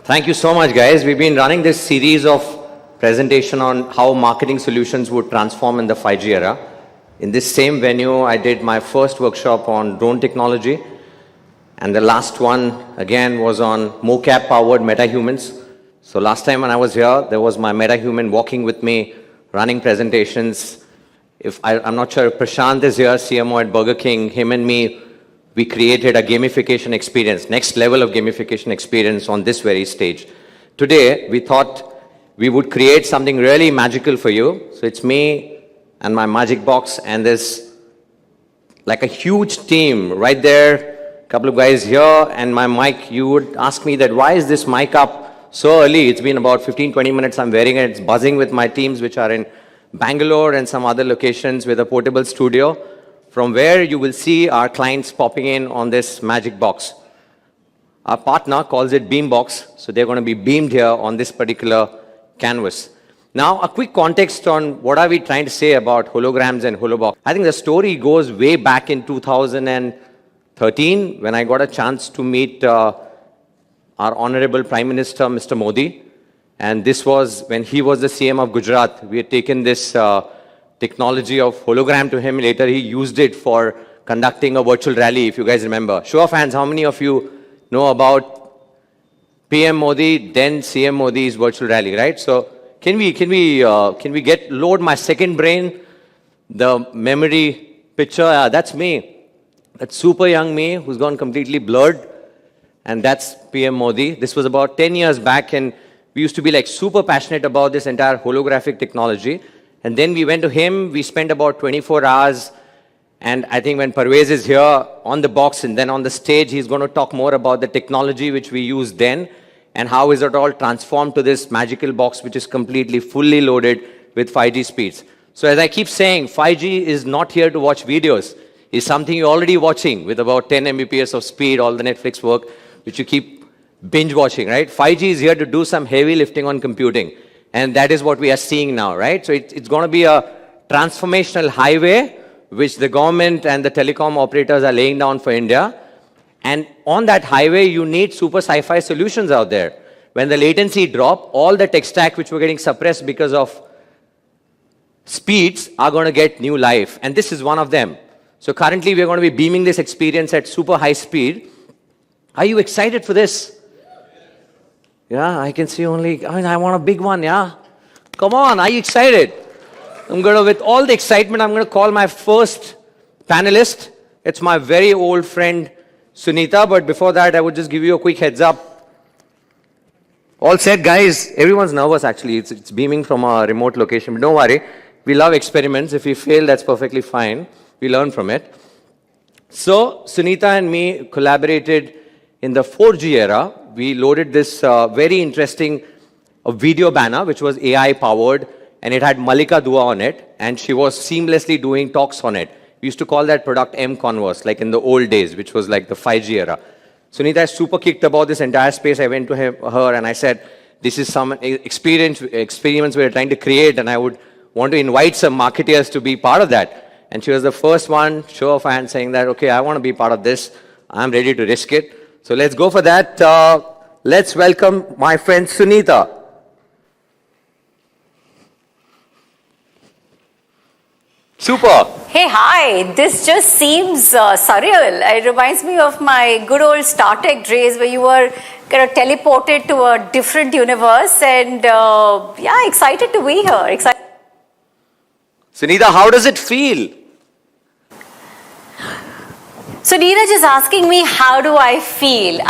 Thank you so much, guys. We've been running this series of presentation on how marketing solutions would transform in the 5G era. In this same venue, I did my first workshop on drone technology. And the last one, again, was on mocap-powered metahumans. So last time when I was here, there was my metahuman walking with me, running presentations. I'm not sure if Prashant is here, CMO at Burger King. Him and me, we created a gamification experience, next level of gamification experience on this very stage. Today, we thought we would create something really magical for you. So it's me and my magic box, and there's like a huge team right there, a couple of guys here, and my mic. You would ask me that, why is this mic up so early? It's been about 15-20 minutes I'm wearing it. It's buzzing with my teams, which are in Bangalore and some other locations with a portable studio, from where you will see our clients popping in on this magic box. Our partner calls it Beambox, so they're going to be beamed here on this particular canvas. Now, a quick context on what are we trying to say about holograms and holobox. I think the story goes way back in 2013 when I got a chance to meet our Honorable Prime Minister, Mr. Modi. And this was when he was the CM of Gujarat. We had taken this technology of hologram to him. Later, he used it for conducting a virtual rally, if you guys remember. Show of hands, how many of you know about PM Modi, then CM Modi's virtual rally, right? So can we load my second brain, the memory picture? That's me. That's super young me who's gone completely blurred. And that's PM Modi. This was about 10 years back, and we used to be like super passionate about this entire holographic technology. And then we went to him, we spent about 24 hours, and I think when Parvez is here on the box and then on the stage, he's going to talk more about the technology which we used then, and how is it all transformed to this magical box which is completely fully loaded with 5G speeds. So as I keep saying, 5G is not here to watch videos. It's something you're already watching with about 10 Mbps of speed, all the Netflix work, which you keep binge watching, right? 5G is here to do some heavy lifting on computing. And that is what we are seeing now, right? So it's going to be a transformational highway which the government and the telecom operators are laying down for India. And on that highway, you need super sci-fi solutions out there. When the latency drop, all the tech stack which were getting suppressed because of speeds are going to get new life. And this is one of them. So currently, we're going to be beaming this experience at super high speed. Are you excited for this? Yeah, I can see only, I want a big one, yeah? Come on, are you excited? With all the excitement, I'm going to call my first panelist. It's my very old friend, Sunita, but before that, I would just give you a quick heads up. All set, guys. Everyone's nervous, actually. It's beaming from a remote location, but don't worry. We love experiments. If we fail, that's perfectly fine. We learn from it. So, Sunita and me collaborated in the 4G era. We loaded this very interesting video banner, which was AI-powered, and it had Malika Dua on it, and she was seamlessly doing talks on it. We used to call that product M-Converse, like in the old days, which was like the 5G era. Sunita is super kicked about this entire space. I went to her and I said, this is some experiments we're trying to create, and I would want to invite some marketeers to be part of that. And she was the first one, show of hands, saying that, okay, I want to be part of this. I'm ready to risk it. So let's go for that. Let's welcome my friend Sunita. Super. Hey, hi. This just seems surreal. It reminds me of my good old Star Trek days where you were kind of teleported to a different universe, and yeah, excited to be here. Sunita, how does it feel? So Neeraj is asking me, how do I feel?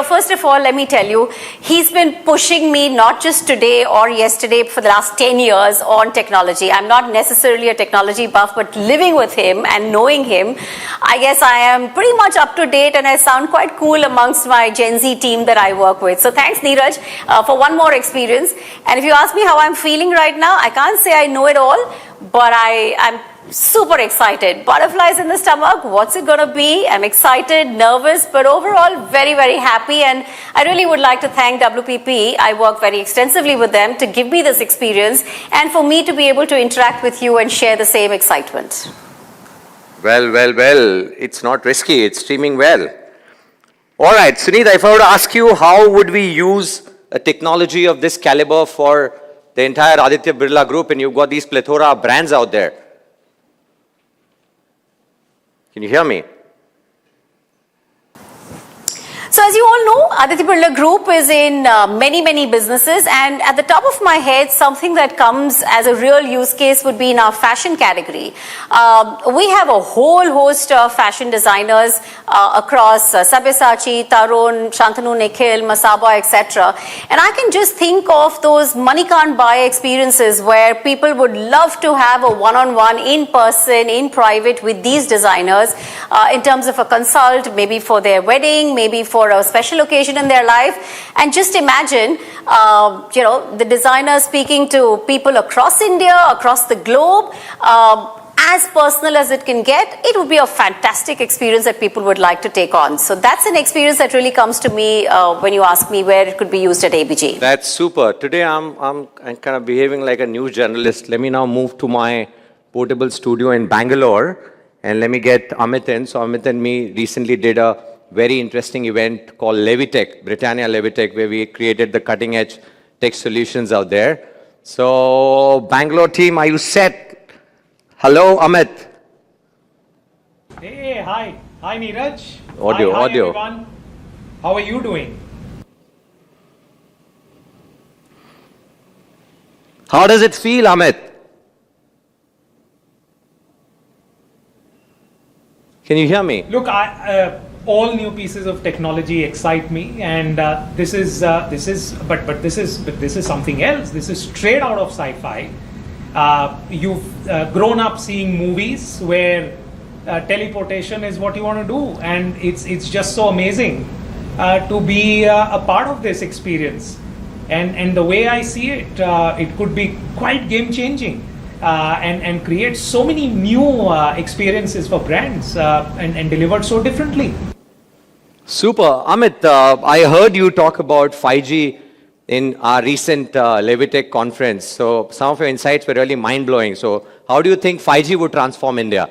First of all, let me tell you, he's been pushing me not just today or yesterday for the last 10 years on technology. I'm not necessarily a technology buff, but living with him and knowing him, I guess I am pretty much up to date, and I sound quite cool amongst my Gen Z team that I work with. So thanks, Neeraj, for one more experience. And if you ask me how I'm feeling right now, I can't say I know it all, but I'm super excited. Butterflies in the stomach. What's it going to be? I'm excited, nervous, but overall very, very happy. And I really would like to thank WPP. I work very extensively with them to give me this experience and for me to be able to interact with you and share the same excitement. Well. It's not risky. It's streaming well. All right, Sunita, if I were to ask you, how would we use a technology of this caliber for the entire Aditya Birla Group, and you've got these plethora of brands out there? Can you hear me? So as you all know, Aditya Birla Group is in many businesses, and at the top of my head, something that comes as a real use case would be in our fashion category. We have a whole host of fashion designers across Sabyasachi, Tarun, Shantanu Nikhil, Masaba, etc. And I can just think of those money can't buy experiences where people would love to have a one-on-one, in person, in private with these designers in terms of a consult, maybe for their wedding, maybe for a special occasion in their life. And just imagine, the designer speaking to people across India, across the globe, as personal as it can get. It would be a fantastic experience that people would like to take on. So that's an experience that really comes to me when you ask me where it could be used at ABG. That's super. Today I'm kind of behaving like a news journalist. Let me now move to my portable studio in Bangalore, and let me get Amit in. So Amit and me recently did a very interesting event called Levitech, Britannia Levitech, where we created the cutting edge tech solutions out there. So Bangalore team, are you set? Hello, Amit. Hey, hi. Hi, Neeraj. Audio, hi, audio. Everyone. How are you doing? How does it feel, Amit? Can you hear me? Look, all new pieces of technology excite me, and this is something else. This is straight out of sci-fi. You've grown up seeing movies where teleportation is what you want to do, and it's just so amazing to be a part of this experience. And the way I see it, it could be quite game-changing and create so many new experiences for brands and delivered so differently. Super. Amit, I heard you talk about 5G in our recent Levitech conference. So some of your insights were really mind-blowing. So how do you think 5G would transform India?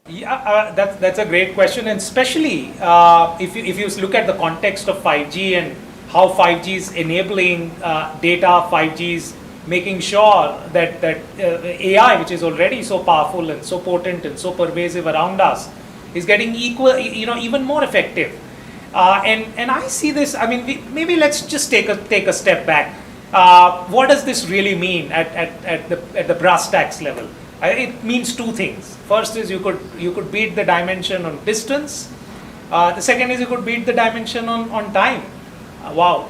Yeah, that's a great question, and especially if you look at the context of 5G and how 5G is enabling data, 5G is making sure that AI, which is already so powerful and so potent and so pervasive around us, is getting even more effective. And I see this. I mean, maybe let's just take a step back. What does this really mean at the brass tacks level? It means two things. First is you could beat the dimension on distance. The second is you could beat the dimension on time. Wow!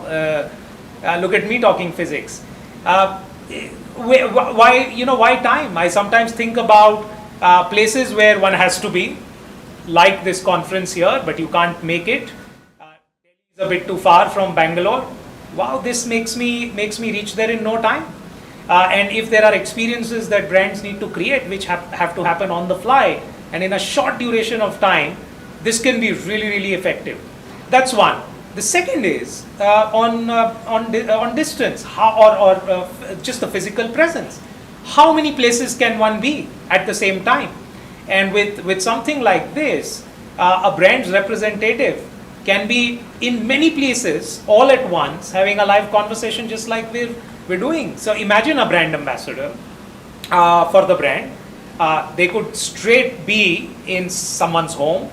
Look at me talking physics. Why time? I sometimes think about places where one has to be, like this conference here, but you can't make it. Delhi is a bit too far from Bangalore. Wow, this makes me reach there in no time. And if there are experiences that brands need to create, which have to happen on the fly and in a short duration of time, this can be really effective. That's one. The second is on distance, or just the physical presence. How many places can one be at the same time? And with something like this, a brand's representative can be in many places all at once, having a live conversation just like we're doing. So imagine a brand ambassador for the brand. They could straight be in someone's home,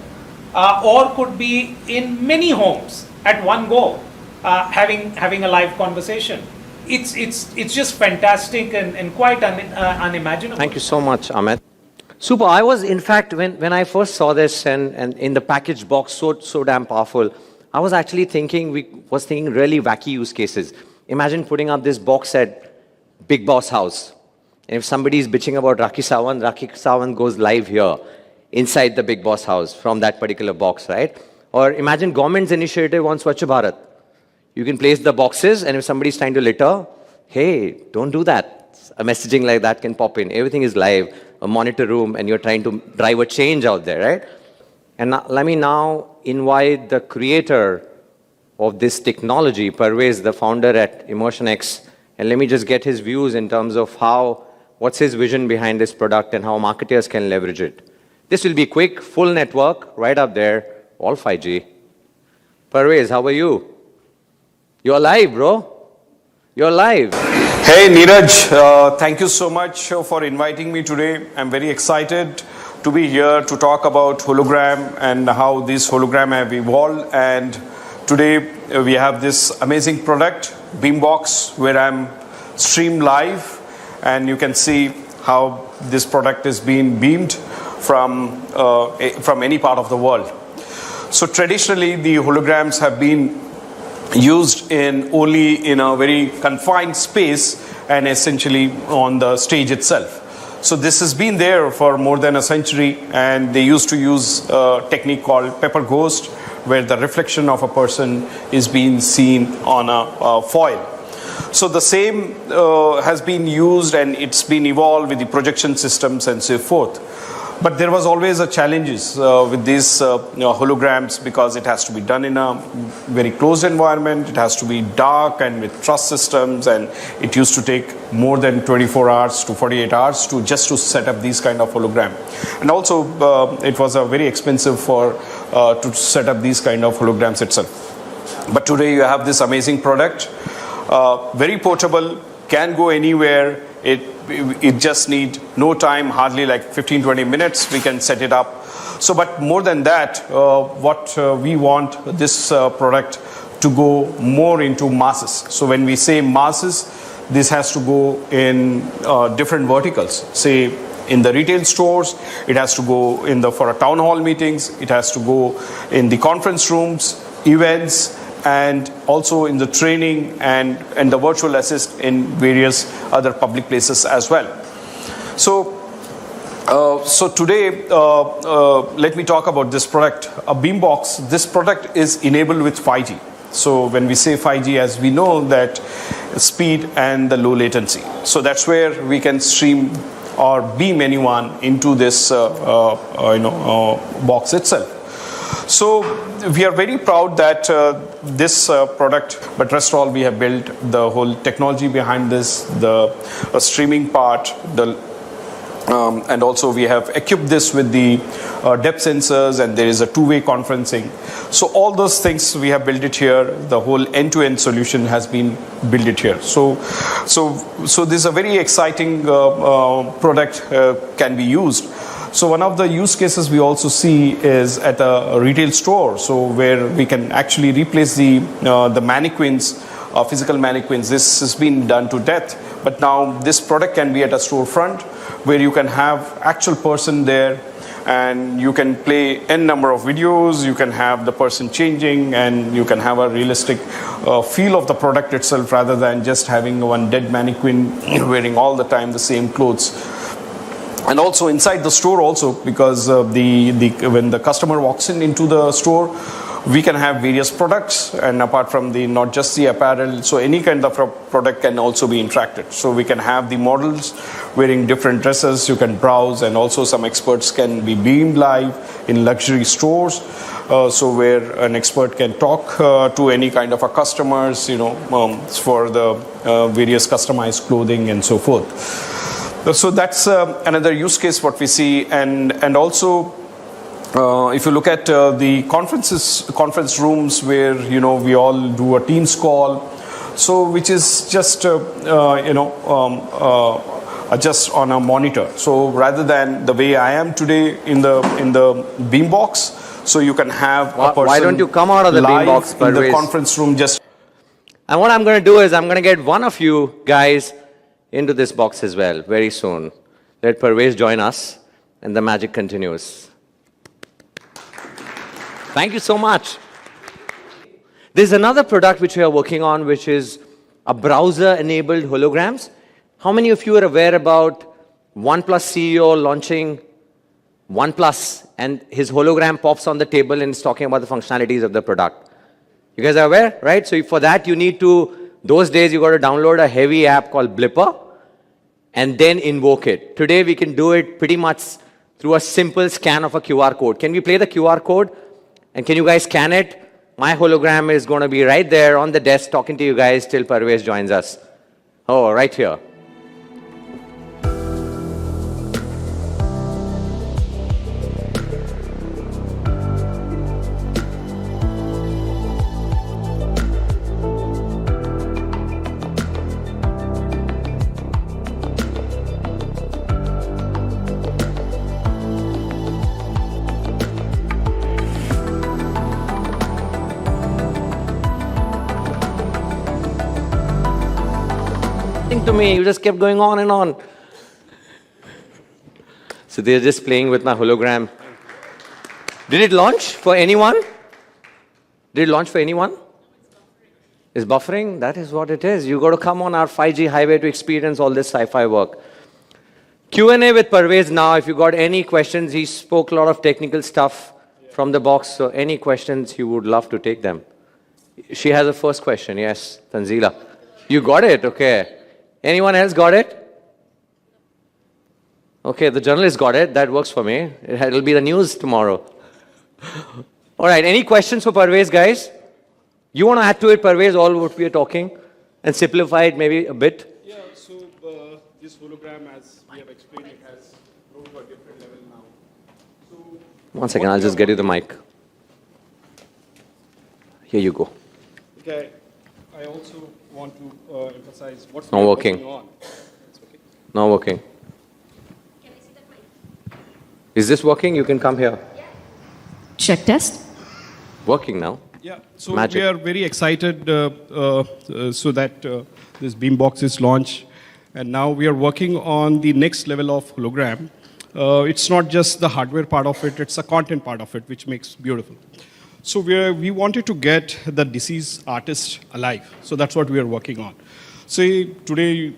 or could be in many homes at one go, having a live conversation. It's just fantastic and quite unimaginable. Thank you so much, Amit. Super. I was, in fact, when I first saw this and in the package box, so damn powerful, I was actually thinking really wacky use cases. Imagine putting up this box at Big Boss house. And if somebody is bitching about Rakhi Sawant goes live here, inside the Big Boss house from that particular box, right? Or imagine government's initiative on Swachh Bharat. You can place the boxes, and if somebody's trying to litter, hey, don't do that. A messaging like that can pop in. Everything is live, a monitor room, and you're trying to drive a change out there, right? And let me now invite the creator of this technology, Parvez, the founder at EmotionX, and let me just get his views in terms of what's his vision behind this product and how marketers can leverage it. This will be quick, full network, right up there, All 5G. Parvez, how are you? You're alive, bro. You're alive. Hey Neeraj, thank you so much for inviting me today. I'm very excited to be here to talk about hologram and how this hologram have evolved. And today we have this amazing product, Beambox, where I'm streamed live, and you can see how this product is being beamed from any part of the world. So traditionally, the holograms have been used only in a very confined space and essentially on the stage itself. So this has been there for more than a century, and they used to use a technique called pepper ghost, where the reflection of a person is being seen on a foil. So the same has been used, and it's been evolved with the projection systems and so forth. But there was always a challenges with these holograms, because it has to be done in a very closed environment. It has to be dark and with truss systems, and it used to take more than 24 hours to 48 hours to set up these kind of hologram. And also it was very expensive to set up these kind of holograms itself. But today you have this amazing product, very portable, can go anywhere. It just need no time, hardly like 15-20 minutes, we can set it up. So, but more than that, what we want this product to go more into masses. So when we say masses, this has to go in different verticals. Say in the retail stores, it has to go for a town hall meetings, it has to go in the conference rooms, events, and also in the training and the virtual assist in various other public places as well. So today, let me talk about this product, a Beambox. This product is enabled with 5G. So when we say 5G, as we know that speed and the low latency. So that's where we can stream or beam anyone into this box itself. So we are very proud that this product, but rest all, we have built the whole technology behind this, the streaming part, and also we have equipped this with the depth sensors, and there is a two-way conferencing. So all those things we have built it here. The whole end-to-end solution has been built it here. So this is a very exciting product can be used. So one of the use cases we also see is at a retail store, so where we can actually replace the mannequins, physical mannequins. This has been done to death, but now this product can be at a storefront where you can have actual person there, and you can play n number of videos, you can have the person changing, and you can have a realistic feel of the product itself, rather than just having one dead mannequin wearing all the time the same clothes. And also inside the store also, because when the customer walks into the store, we can have various products, and apart from not just the apparel, so any kind of a product can also be interacted. So we can have the models wearing different dresses, you can browse, and also some experts can be beamed live in luxury stores. So where an expert can talk to any kind of a customers, for the various customized clothing and so forth. So that's another use case what we see, and also if you look at the conference rooms where we all do a Teams call, so which is just just on a monitor. So rather than the way I am today in the Beambox, so you can have a person. Why don't you come out of the Beambox, in the conference room just. And what I'm going to do is I'm going to get one of you guys into this box as well very soon. Let Parvez join us, and the magic continues. Thank you so much. There's another product which we are working on, which is a browser-enabled holograms. How many of you are aware about OnePlus CEO launching OnePlus, and his hologram pops on the table and is talking about the functionalities of the product? You guys are aware, right? So for that, you need to, those days you got to download a heavy app called Blipper and then invoke it. Today we can do it pretty much through a simple scan of a QR code. Can we play the QR code? And can you guys scan it? My hologram is going to be right there on the desk talking to you guys till Parvez joins us. Oh, right here. me. You just kept going on and on. So they're just playing with my hologram. Did it launch for anyone? Did it launch for anyone? It's buffering? That is what it is. You got to come on our 5G highway to experience all this sci-fi work. Q&A with Parvez now. If you got any questions, he spoke a lot of technical stuff from the box. So any questions, you would love to take them. She has a first question. Yes, Tanzila. You got it? Okay. Anyone else got it? Okay, the journalist got it. That works for me. It'll be the news tomorrow. All right, any questions for Parvez, guys? You want to add to it, Parvez, all what we are talking and simplify it maybe a bit? Yeah, so this hologram, as we have explained, it has grown to a different level now. So One second, I'll just get you the mic. Here you go. Okay, I also want to emphasize what's Not working. going on. It's okay. Not working. Is this working? You can come here. Check test. Working now. Yeah, so Magic. we are very excited so that this Beambox is launched. And now we are working on the next level of hologram. It's not just the hardware part of it, it's the content part of it, which makes beautiful. So we wanted to get the deceased artist alive. So that's what we are working on. Say today,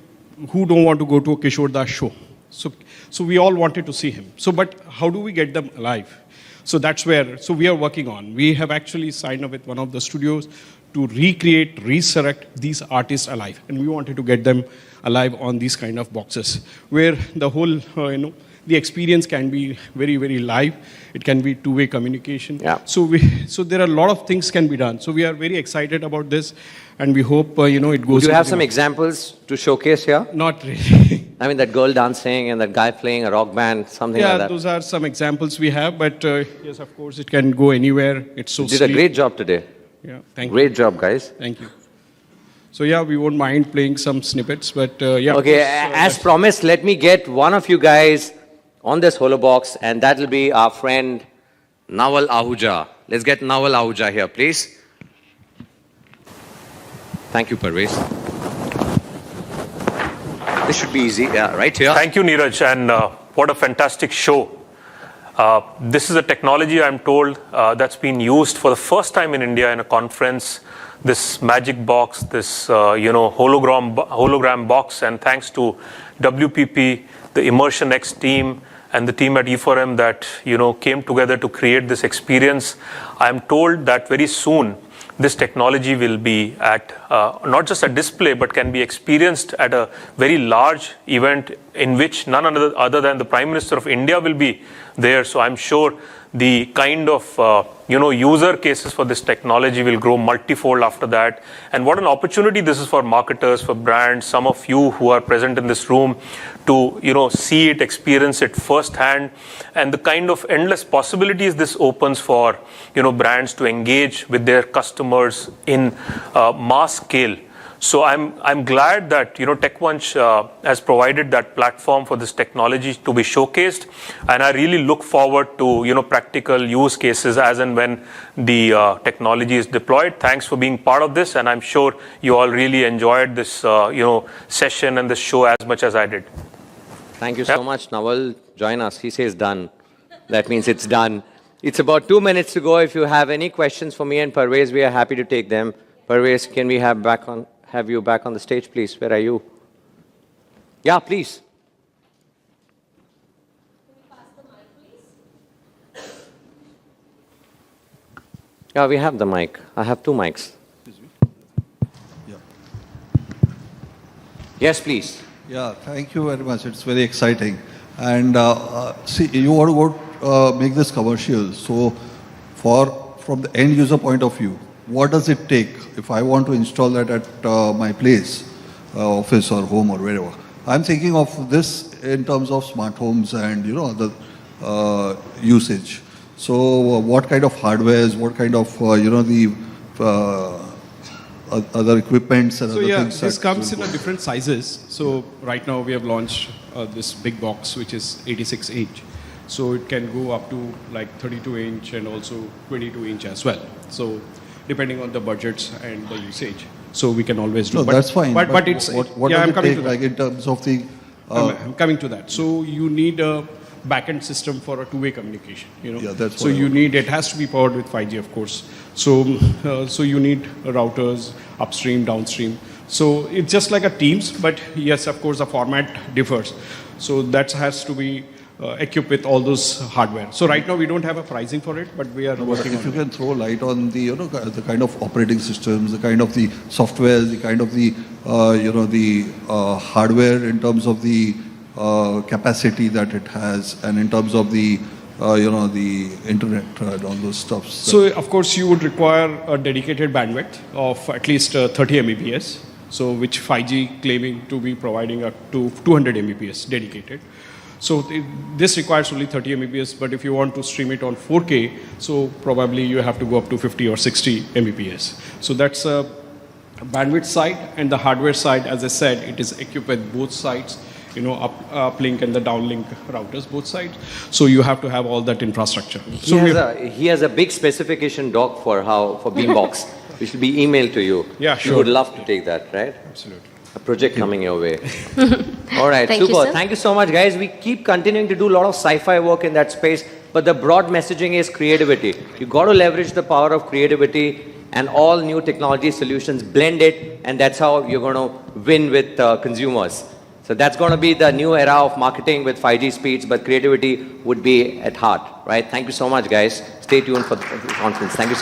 who don't want to go to a Kishore Das show? So we all wanted to see him. So, but how do we get them alive? So that's where, so we are working on. We have actually signed up with one of the studios to recreate, resurrect these artists alive. And we wanted to get them alive on these kind of boxes, where the whole, the experience can be very, very live. It can be two-way communication. Yeah. So there are a lot of things can be done. So we are very excited about this, and we hope, it goes. Do you have some examples to showcase here? Not really. I mean, that girl dancing and that guy playing a rock band, something like Yeah, that. those are some examples we have, but yes, of course, it can go anywhere. It's so You did a sleek. great job today. Yeah, thank you. Great job, guys. Thank you. So yeah, we won't mind playing some snippets, but yeah. of Okay, course, as promised, let me get one of you guys on this holobox, and that'll be our friend Nawal Ahuja. Let's get Nawal Ahuja here, please. Thank you, Parvez. This should be easy. Yeah, right here. Thank you, Neeraj, and what a fantastic show. This is a technology, I'm told, that's been used for the first time in India in a conference. This magic box, this hologram box, and thanks to WPP, the Immersion X team, and the team at E4M that came together to create this experience. I'm told that very soon this technology will be at not just a display, but can be experienced at a very large event in which none other than the Prime Minister of India will be there. So I'm sure the kind of user cases for this technology will grow multifold after that. And what an opportunity this is for marketers, for brands, some of you who are present in this room to see it, experience it firsthand, and the kind of endless possibilities this opens for brands to engage with their customers in mass scale. So I'm glad that TechMunch has provided that platform for this technology to be showcased, and I really look forward to practical use cases as and when the technology is deployed. Thanks for being part of this, and I'm sure you all really enjoyed this session and this show as much as I did. Thank you so much, Nawal. Join us. He says done. That means it's done. It's about 2 minutes to go. If you have any questions for me and Parvez, we are happy to take them. Parvez, can we have you back on the stage, please? Where are you? Yeah, please. Yeah, we have the mic. I have 2 mics. Yeah. Yes, please. Yeah, thank you very much. It's very exciting. And see, you want to go make this commercial. So, from the end user point of view, what does it take if I want to install that at my place, office or home or wherever? I'm thinking of this in terms of smart homes and other usage. So, what kind of hardwares, what kind of the other equipments and So other yeah, things? this that comes in will a go? different sizes. So right now we have launched this big box, which is 86 inch. So it can go up to like 32 inch and also 22 inch as well. So depending on the budgets and the usage. So we can always do. No, that's fine. But it's what yeah, does I'm it coming take, to that. like in terms of the I'm coming to that. So you need a backend system for a two-way communication. Yeah, that's so what I you want. need. It has to be powered with 5G, of course. So you need routers upstream, downstream. So it's just like a Teams, but yes, of course, the format differs. So that has to be equipped with all those hardware. So right now we don't have a pricing for it, but we are working if you on it. can throw light on the the kind of operating systems, the kind of the software, the kind of the hardware in terms of the capacity that it has, and in terms of the the internet and all those stuff. So of course you would require a dedicated bandwidth of at least 30 Mbps. So which 5G claiming to be providing up to 200 Mbps dedicated. So this requires only 30 Mbps, but if you want to stream it on 4K, so probably you have to go up to 50 or 60 Mbps. So that's a bandwidth side, and the hardware side, as I said, it is equipped with both sides, uplink and the downlink routers, both sides. So you have to have all that infrastructure. He has a big specification doc for Beambox, which will be emailed to you. Yeah, sure. You would love to take that, right? Absolutely. A project coming your way. All right, Thank you, super. sir. Thank you so much, guys. We keep continuing to do a lot of sci-fi work in that space, but the broad messaging is creativity. You got to leverage the power of creativity, and all new technology solutions blend it, and that's how you're going to win with consumers. So that's going to be the new era of marketing with 5G speeds, but creativity would be at heart, right? Thank you so much, guys. Stay tuned for the conference. Thank you so